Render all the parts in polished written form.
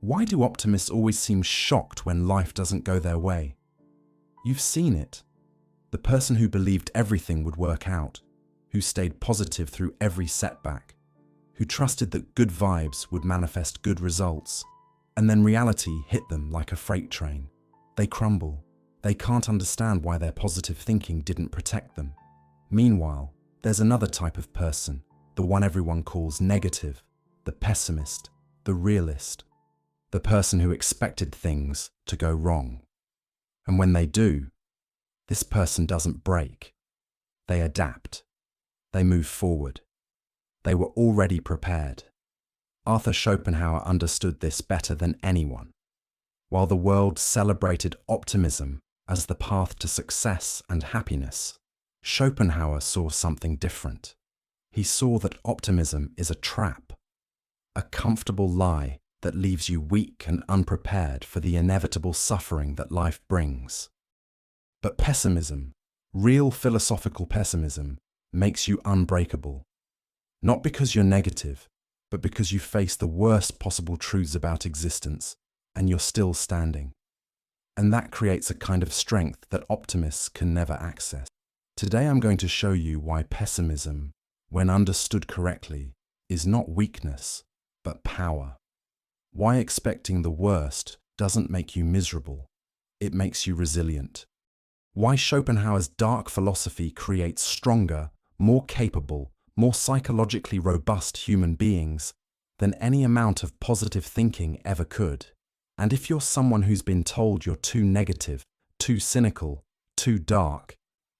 Why do optimists always seem shocked when life doesn't go their way? You've seen it. The person who believed everything would work out, who stayed positive through every setback, who trusted that good vibes would manifest good results, and then reality hit them like a freight train. They crumble. They can't understand why their positive thinking didn't protect them. Meanwhile, there's another type of person, the one everyone calls negative, the pessimist, the realist, the person who expected things to go wrong. And when they do, this person doesn't break. They adapt. They move forward. They were already prepared. Arthur Schopenhauer understood this better than anyone. While the world celebrated optimism as the path to success and happiness, Schopenhauer saw something different. He saw that optimism is a trap, a comfortable lie that leaves you weak and unprepared for the inevitable suffering that life brings. But pessimism, real philosophical pessimism, makes you unbreakable. Not because you're negative, but because you face the worst possible truths about existence, and you're still standing. And that creates a kind of strength that optimists can never access. Today I'm going to show you why pessimism, when understood correctly, is not weakness, but power. Why expecting the worst doesn't make you miserable, it makes you resilient. Why Schopenhauer's dark philosophy creates stronger, more capable, more psychologically robust human beings than any amount of positive thinking ever could. And if you're someone who's been told you're too negative, too cynical, too dark,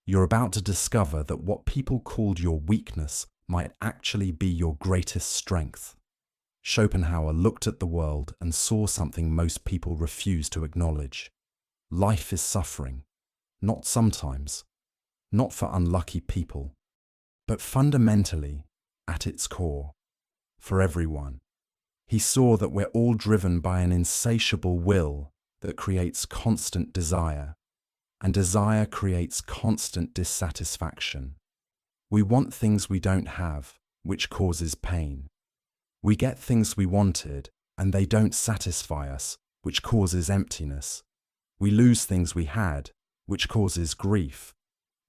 you're about to discover that what people called your weakness might actually be your greatest strength. Schopenhauer looked at the world and saw something most people refuse to acknowledge. Life is suffering, not sometimes, not for unlucky people, but fundamentally, at its core, for everyone. He saw that we're all driven by an insatiable will that creates constant desire, and desire creates constant dissatisfaction. We want things we don't have, which causes pain. We get things we wanted, and they don't satisfy us, which causes emptiness. We lose things we had, which causes grief.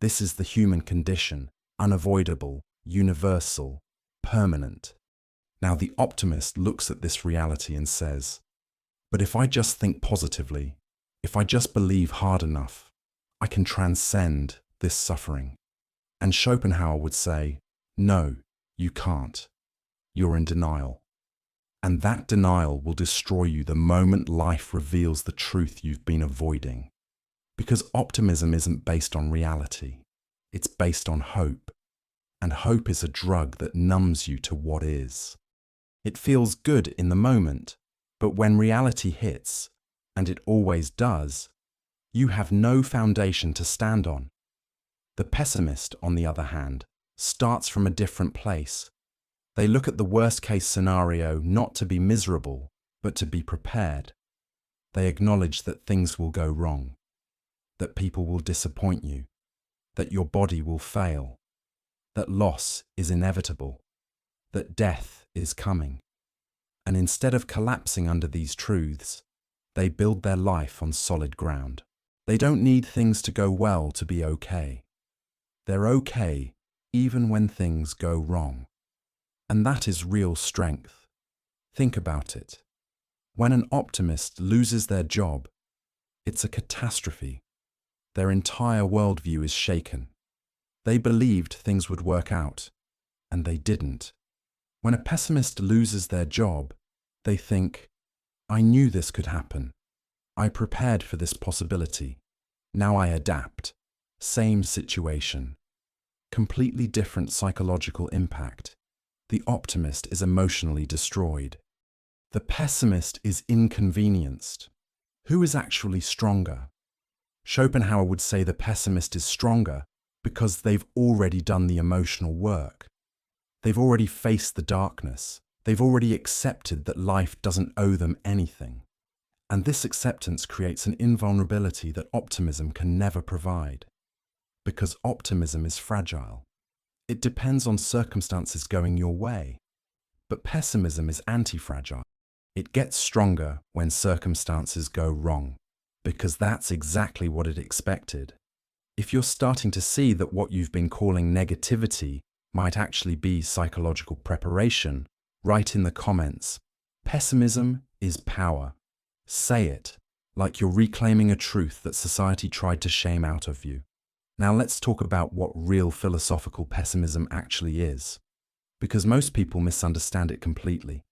This is the human condition, unavoidable, universal, permanent. Now the optimist looks at this reality and says, but if I just think positively, if I just believe hard enough, I can transcend this suffering. And Schopenhauer would say, no, you can't. You're in denial. And that denial will destroy you the moment life reveals the truth you've been avoiding. Because optimism isn't based on reality. It's based on hope. And hope is a drug that numbs you to what is. It feels good in the moment, but when reality hits, and it always does, you have no foundation to stand on. The pessimist, on the other hand, starts from a different place. They look at the worst-case scenario not to be miserable, but to be prepared. They acknowledge that things will go wrong, that people will disappoint you, that your body will fail, that loss is inevitable, that death is coming. And instead of collapsing under these truths, they build their life on solid ground. They don't need things to go well to be okay. They're okay even when things go wrong. And that is real strength. Think about it. When an optimist loses their job, it's a catastrophe. Their entire worldview is shaken. They believed things would work out, and they didn't. When a pessimist loses their job, they think, I knew this could happen. I prepared for this possibility. Now I adapt. Same situation. Completely different psychological impact. The optimist is emotionally destroyed. The pessimist is inconvenienced. Who is actually stronger? Schopenhauer would say the pessimist is stronger because they've already done the emotional work. They've already faced the darkness. They've already accepted that life doesn't owe them anything. And this acceptance creates an invulnerability that optimism can never provide. Because optimism is fragile. It depends on circumstances going your way. But pessimism is anti-fragile. It gets stronger when circumstances go wrong, because that's exactly what it expected. If you're starting to see that what you've been calling negativity might actually be psychological preparation, write in the comments, "Pessimism is power." Say it, like you're reclaiming a truth that society tried to shame out of you. Now let's talk about what real philosophical pessimism actually is, because most people misunderstand it completely.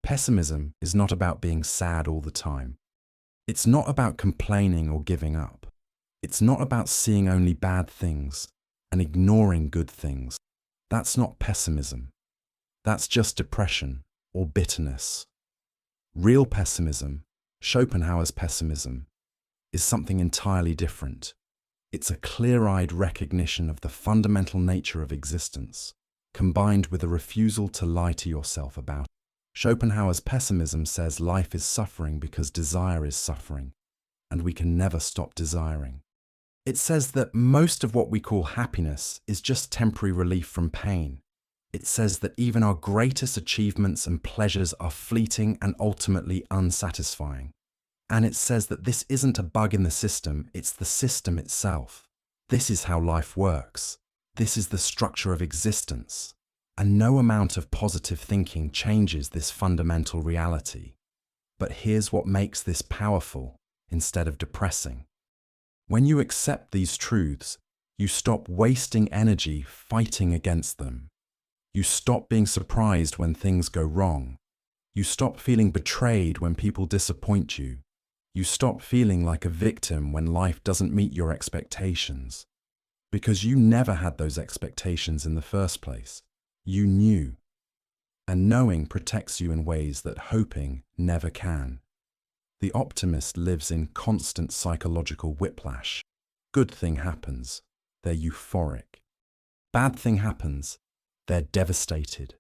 Pessimism is not about being sad all the time. It's not about complaining or giving up. It's not about seeing only bad things and ignoring good things. That's not pessimism. That's just depression or bitterness. Real pessimism, Schopenhauer's pessimism, is something entirely different. It's a clear-eyed recognition of the fundamental nature of existence, combined with a refusal to lie to yourself about it. Schopenhauer's pessimism says life is suffering because desire is suffering, and we can never stop desiring. It says that most of what we call happiness is just temporary relief from pain. It says that even our greatest achievements and pleasures are fleeting and ultimately unsatisfying. And it says that this isn't a bug in the system, it's the system itself. This is how life works. This is the structure of existence. And no amount of positive thinking changes this fundamental reality. But here's what makes this powerful instead of depressing. When you accept these truths, you stop wasting energy fighting against them. You stop being surprised when things go wrong. You stop feeling betrayed when people disappoint you. You stop feeling like a victim when life doesn't meet your expectations. Because you never had those expectations in the first place. You knew. And knowing protects you in ways that hoping never can. The optimist lives in constant psychological whiplash. Good thing happens, they're euphoric. Bad thing happens, they're devastated.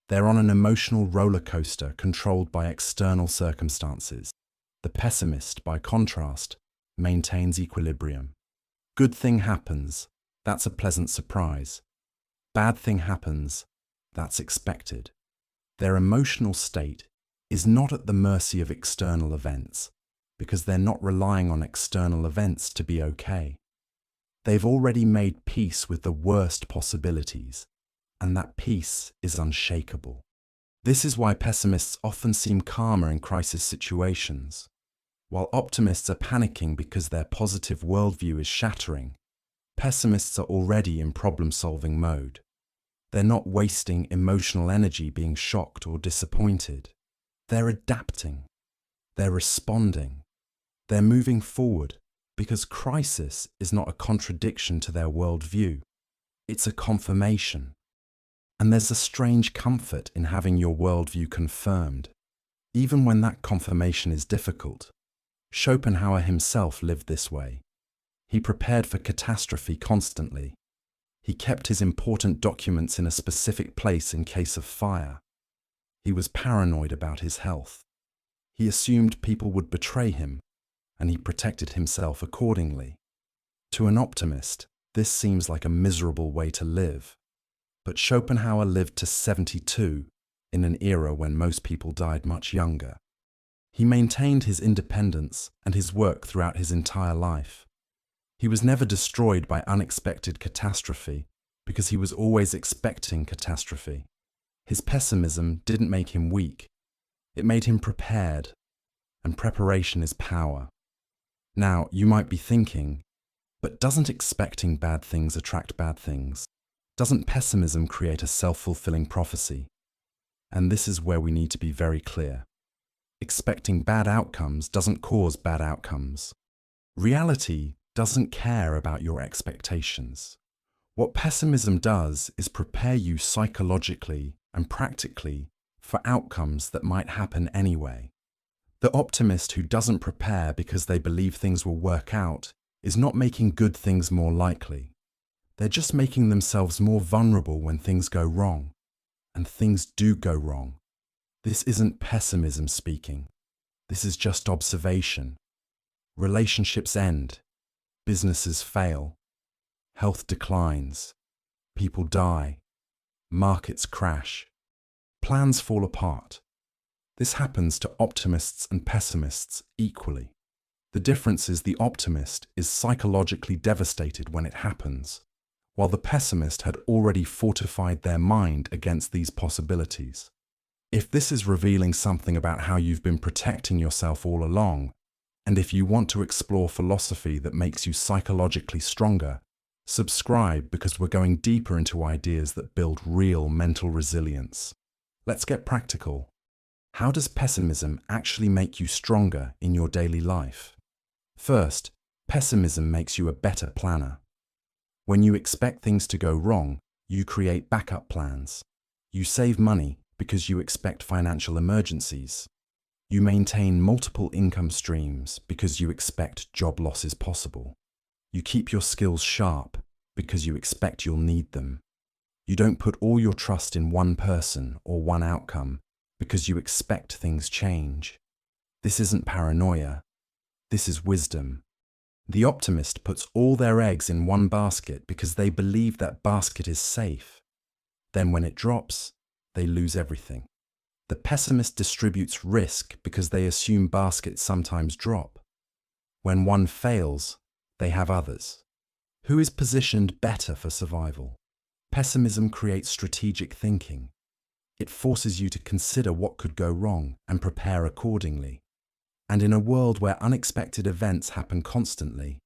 They're on an emotional roller coaster controlled by external circumstances. The pessimist, by contrast, maintains equilibrium. Good thing happens, that's a pleasant surprise. Bad thing happens, that's expected. Their emotional state is not at the mercy of external events, because they're not relying on external events to be okay. They've already made peace with the worst possibilities, and that peace is unshakable. This is why pessimists often seem calmer in crisis situations, while optimists are panicking because their positive worldview is shattering. Pessimists are already in problem-solving mode. They're not wasting emotional energy being shocked or disappointed. They're adapting. They're responding. They're moving forward because crisis is not a contradiction to their worldview. It's a confirmation. And there's a strange comfort in having your worldview confirmed, even when that confirmation is difficult. Schopenhauer himself lived this way. He prepared for catastrophe constantly. He kept his important documents in a specific place in case of fire. He was paranoid about his health. He assumed people would betray him, and he protected himself accordingly. To an optimist, this seems like a miserable way to live. But Schopenhauer lived to 72 in an era when most people died much younger. He maintained his independence and his work throughout his entire life. He was never destroyed by unexpected catastrophe because he was always expecting catastrophe. His pessimism didn't make him weak. It made him prepared, and preparation is power. Now, you might be thinking, but doesn't expecting bad things attract bad things? Doesn't pessimism create a self-fulfilling prophecy? And this is where we need to be very clear. Expecting bad outcomes doesn't cause bad outcomes. Reality doesn't care about your expectations. What pessimism does is prepare you psychologically and practically for outcomes that might happen anyway. The optimist who doesn't prepare because they believe things will work out is not making good things more likely. They're just making themselves more vulnerable when things go wrong. And things do go wrong. This isn't pessimism speaking. This is just observation. Relationships end. Businesses fail. Health declines. People die. Markets crash. Plans fall apart. This happens to optimists and pessimists equally. The difference is the optimist is psychologically devastated when it happens, while the pessimist had already fortified their mind against these possibilities. If this is revealing something about how you've been protecting yourself all along, and if you want to explore philosophy that makes you psychologically stronger, subscribe because we're going deeper into ideas that build real mental resilience. Let's get practical. How does pessimism actually make you stronger in your daily life? First, pessimism makes you a better planner. When you expect things to go wrong, you create backup plans. You save money because you expect financial emergencies. You maintain multiple income streams because you expect job losses possible. You keep your skills sharp because you expect you'll need them. You don't put all your trust in one person or one outcome because you expect things change. This isn't paranoia. This is wisdom. The optimist puts all their eggs in one basket because they believe that basket is safe. Then when it drops, they lose everything. The pessimist distributes risk because they assume baskets sometimes drop. When one fails, they have others. Who is positioned better for survival? Pessimism creates strategic thinking. It forces you to consider what could go wrong and prepare accordingly. And in a world where unexpected events happen constantly,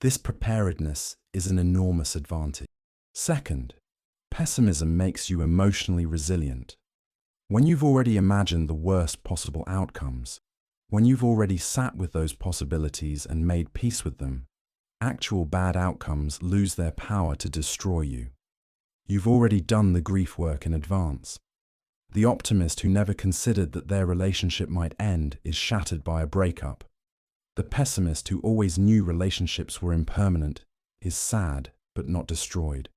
this preparedness is an enormous advantage. Second, pessimism makes you emotionally resilient. When you've already imagined the worst possible outcomes, when you've already sat with those possibilities and made peace with them, actual bad outcomes lose their power to destroy you. You've already done the grief work in advance. The optimist who never considered that their relationship might end is shattered by a breakup. The pessimist who always knew relationships were impermanent is sad but not destroyed.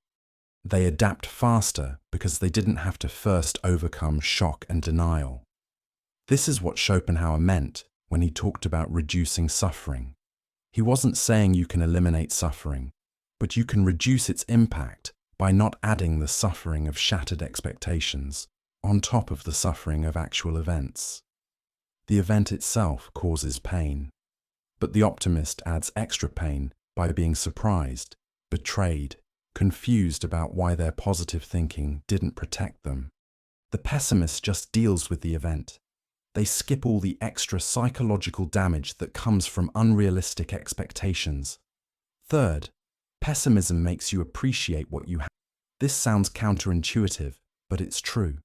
They adapt faster because they didn't have to first overcome shock and denial. This is what Schopenhauer meant when he talked about reducing suffering. He wasn't saying you can eliminate suffering, but you can reduce its impact by not adding the suffering of shattered expectations on top of the suffering of actual events. The event itself causes pain, but the optimist adds extra pain by being surprised, betrayed, confused about why their positive thinking didn't protect them. The pessimist just deals with the event. They skip all the extra psychological damage that comes from unrealistic expectations. Third, pessimism makes you appreciate what you have. This sounds counterintuitive, but it's true.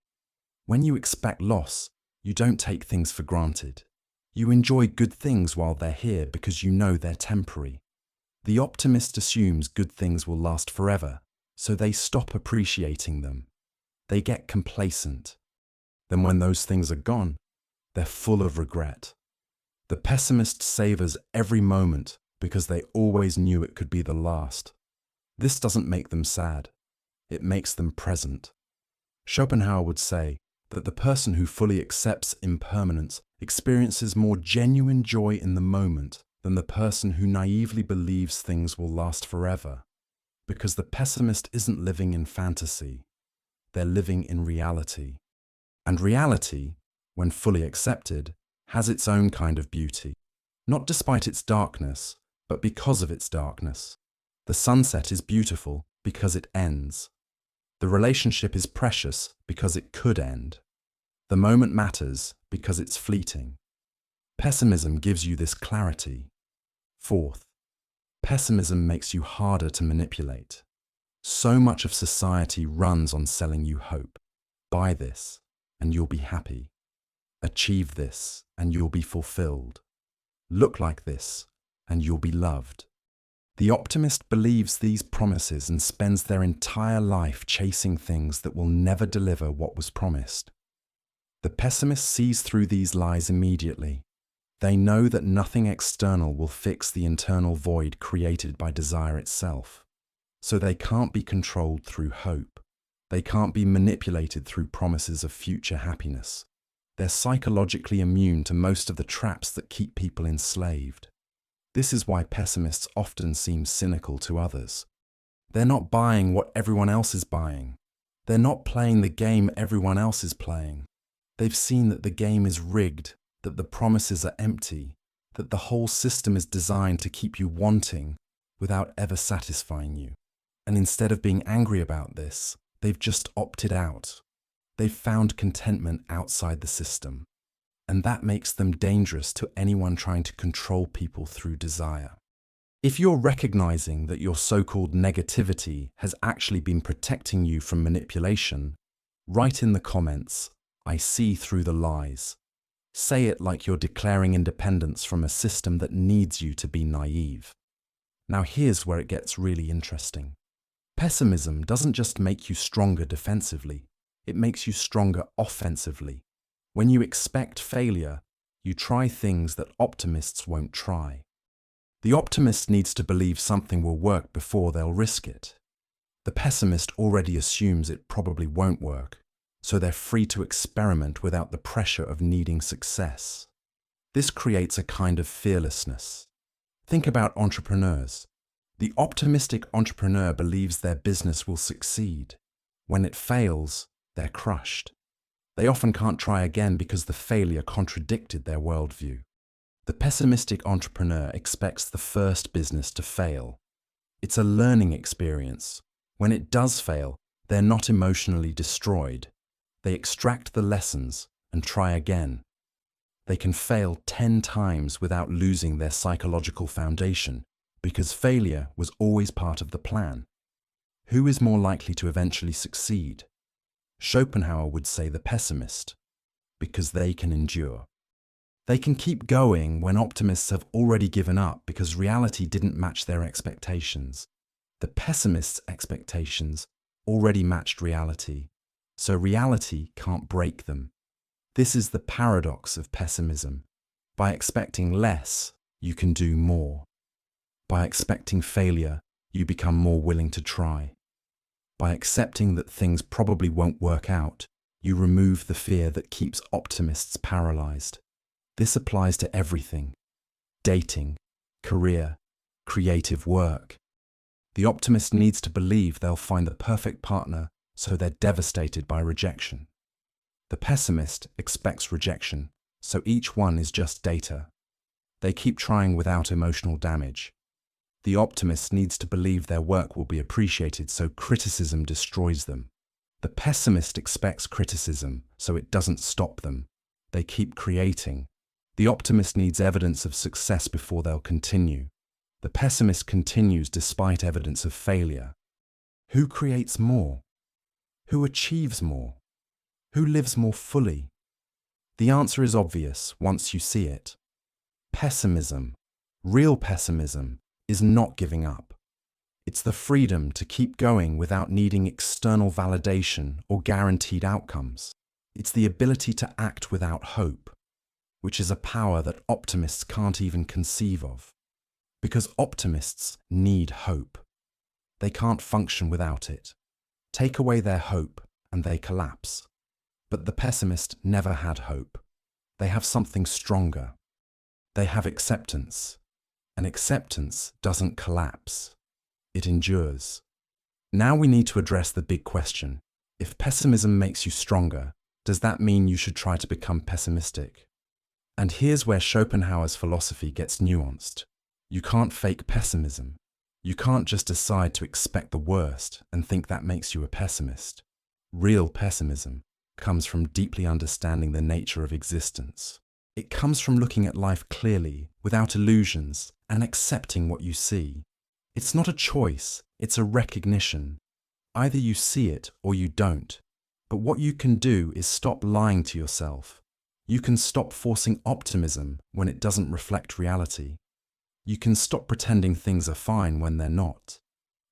When you expect loss, you don't take things for granted. You enjoy good things while they're here because you know they're temporary. The optimist assumes good things will last forever, so they stop appreciating them. They get complacent. Then when those things are gone, they're full of regret. The pessimist savors every moment because they always knew it could be the last. This doesn't make them sad. It makes them present. Schopenhauer would say that the person who fully accepts impermanence experiences more genuine joy in the moment than the person who naively believes things will last forever. Because the pessimist isn't living in fantasy. They're living in reality. And reality, when fully accepted, has its own kind of beauty. Not despite its darkness, but because of its darkness. The sunset is beautiful because it ends. The relationship is precious because it could end. The moment matters because it's fleeting. Pessimism gives you this clarity. Fourth, pessimism makes you harder to manipulate. So much of society runs on selling you hope. Buy this, and you'll be happy. Achieve this, and you'll be fulfilled. Look like this, and you'll be loved. The optimist believes these promises and spends their entire life chasing things that will never deliver what was promised. The pessimist sees through these lies immediately. They know that nothing external will fix the internal void created by desire itself. So they can't be controlled through hope. They can't be manipulated through promises of future happiness. They're psychologically immune to most of the traps that keep people enslaved. This is why pessimists often seem cynical to others. They're not buying what everyone else is buying. They're not playing the game everyone else is playing. They've seen that the game is rigged, that the promises are empty, that the whole system is designed to keep you wanting without ever satisfying you. And instead of being angry about this, they've just opted out. They've found contentment outside the system. And that makes them dangerous to anyone trying to control people through desire. If you're recognizing that your so-called negativity has actually been protecting you from manipulation, write in the comments, "I see through the lies." Say it like you're declaring independence from a system that needs you to be naive. Now here's where it gets really interesting. Pessimism doesn't just make you stronger defensively, it makes you stronger offensively. When you expect failure, you try things that optimists won't try. The optimist needs to believe something will work before they'll risk it. The pessimist already assumes it probably won't work, so they're free to experiment without the pressure of needing success. This creates a kind of fearlessness. Think about entrepreneurs. The optimistic entrepreneur believes their business will succeed. When it fails, they're crushed. They often can't try again because the failure contradicted their worldview. The pessimistic entrepreneur expects the first business to fail. It's a learning experience. When it does fail, they're not emotionally destroyed. They extract the lessons and try again. They can fail 10 times without losing their psychological foundation, because failure was always part of the plan. Who is more likely to eventually succeed? Schopenhauer would say the pessimist, because they can endure. They can keep going when optimists have already given up because reality didn't match their expectations. The pessimist's expectations already matched reality, so reality can't break them. This is the paradox of pessimism. By expecting less, you can do more. By expecting failure, you become more willing to try. By accepting that things probably won't work out, you remove the fear that keeps optimists paralyzed. This applies to everything: dating, career, creative work. The optimist needs to believe they'll find the perfect partner, so they're devastated by rejection. The pessimist expects rejection, so each one is just data. They keep trying without emotional damage. The optimist needs to believe their work will be appreciated, so criticism destroys them. The pessimist expects criticism, so it doesn't stop them. They keep creating. The optimist needs evidence of success before they'll continue. The pessimist continues despite evidence of failure. Who creates more? Who achieves more? Who lives more fully? The answer is obvious once you see it. Pessimism, real pessimism, is not giving up. It's the freedom to keep going without needing external validation or guaranteed outcomes. It's the ability to act without hope, which is a power that optimists can't even conceive of. Because optimists need hope. They can't function without it. Take away their hope and they collapse. But the pessimist never had hope. They have something stronger. They have acceptance. And acceptance doesn't collapse. It endures. Now we need to address the big question. If pessimism makes you stronger, does that mean you should try to become pessimistic? And here's where Schopenhauer's philosophy gets nuanced. You can't fake pessimism. You can't just decide to expect the worst and think that makes you a pessimist. Real pessimism comes from deeply understanding the nature of existence. It comes from looking at life clearly, without illusions, and accepting what you see. It's not a choice, it's a recognition. Either you see it or you don't. But what you can do is stop lying to yourself. You can stop forcing optimism when it doesn't reflect reality. You can stop pretending things are fine when they're not.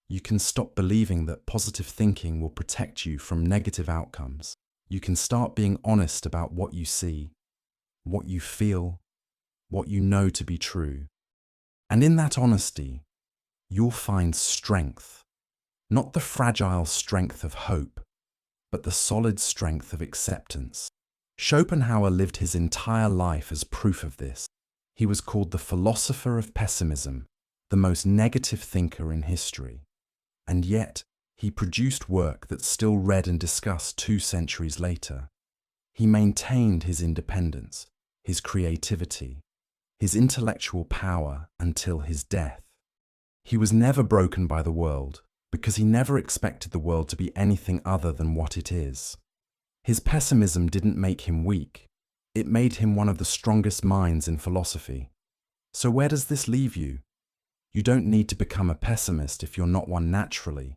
You can stop believing that positive thinking will protect you from negative outcomes. You can start being honest about what you see, what you feel, what you know to be true. And in that honesty, you'll find strength. Not the fragile strength of hope, but the solid strength of acceptance. Schopenhauer lived his entire life as proof of this. He was called the philosopher of pessimism, the most negative thinker in history. And yet, he produced work that's still read and discussed 2 centuries later. He maintained his independence, his creativity, his intellectual power until his death. He was never broken by the world because he never expected the world to be anything other than what it is. His pessimism didn't make him weak. It made him one of the strongest minds in philosophy. So where does this leave you? You don't need to become a pessimist if you're not one naturally,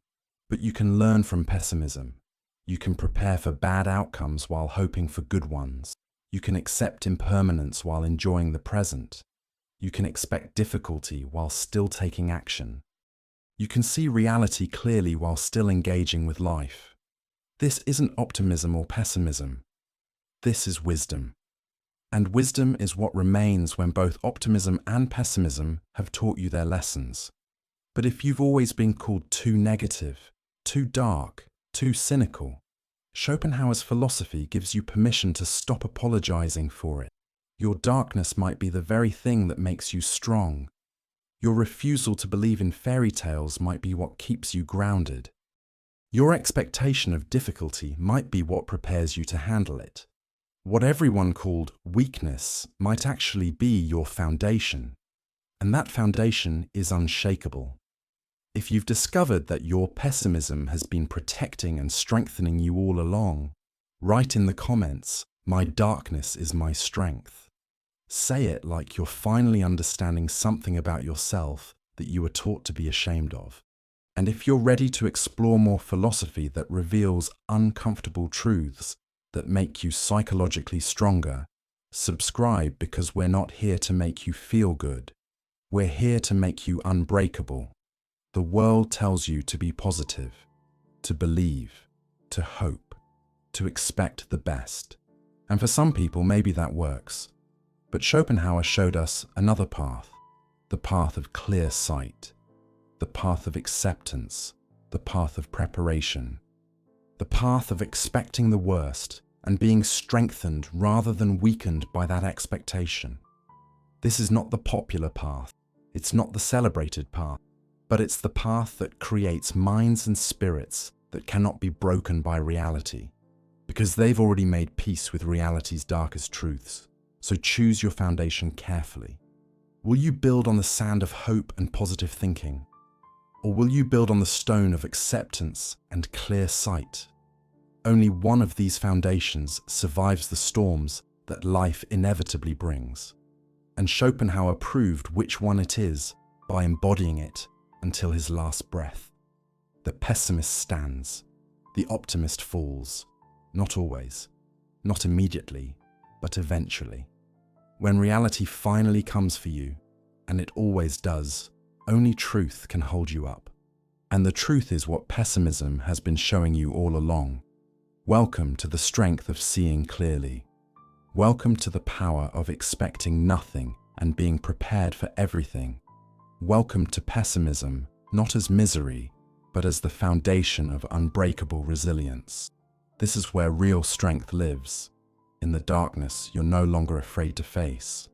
but you can learn from pessimism. You can prepare for bad outcomes while hoping for good ones. You can accept impermanence while enjoying the present. You can expect difficulty while still taking action. You can see reality clearly while still engaging with life. This isn't optimism or pessimism. This is wisdom. And wisdom is what remains when both optimism and pessimism have taught you their lessons. But if you've always been called too negative, too dark, too cynical, Schopenhauer's philosophy gives you permission to stop apologizing for it. Your darkness might be the very thing that makes you strong. Your refusal to believe in fairy tales might be what keeps you grounded. Your expectation of difficulty might be what prepares you to handle it. What everyone called weakness might actually be your foundation, and that foundation is unshakable. If you've discovered that your pessimism has been protecting and strengthening you all along, write in the comments, "My darkness is my strength." Say it like you're finally understanding something about yourself that you were taught to be ashamed of. And if you're ready to explore more philosophy that reveals uncomfortable truths that make you psychologically stronger, subscribe, because we're not here to make you feel good. We're here to make you unbreakable. The world tells you to be positive, to believe, to hope, to expect the best. And for some people, maybe that works. But Schopenhauer showed us another path, the path of clear sight, the path of acceptance, the path of preparation, the path of expecting the worst and being strengthened rather than weakened by that expectation. This is not the popular path, it's not the celebrated path, but it's the path that creates minds and spirits that cannot be broken by reality, because they've already made peace with reality's darkest truths. So choose your foundation carefully. Will you build on the sand of hope and positive thinking? Or will you build on the stone of acceptance and clear sight? Only one of these foundations survives the storms that life inevitably brings. And Schopenhauer proved which one it is by embodying it until his last breath. The pessimist stands, the optimist falls. Not always, not immediately, but eventually. When reality finally comes for you, and it always does, only truth can hold you up. And the truth is what pessimism has been showing you all along. Welcome to the strength of seeing clearly. Welcome to the power of expecting nothing and being prepared for everything. Welcome to pessimism, not as misery, but as the foundation of unbreakable resilience. This is where real strength lives, in the darkness you're no longer afraid to face.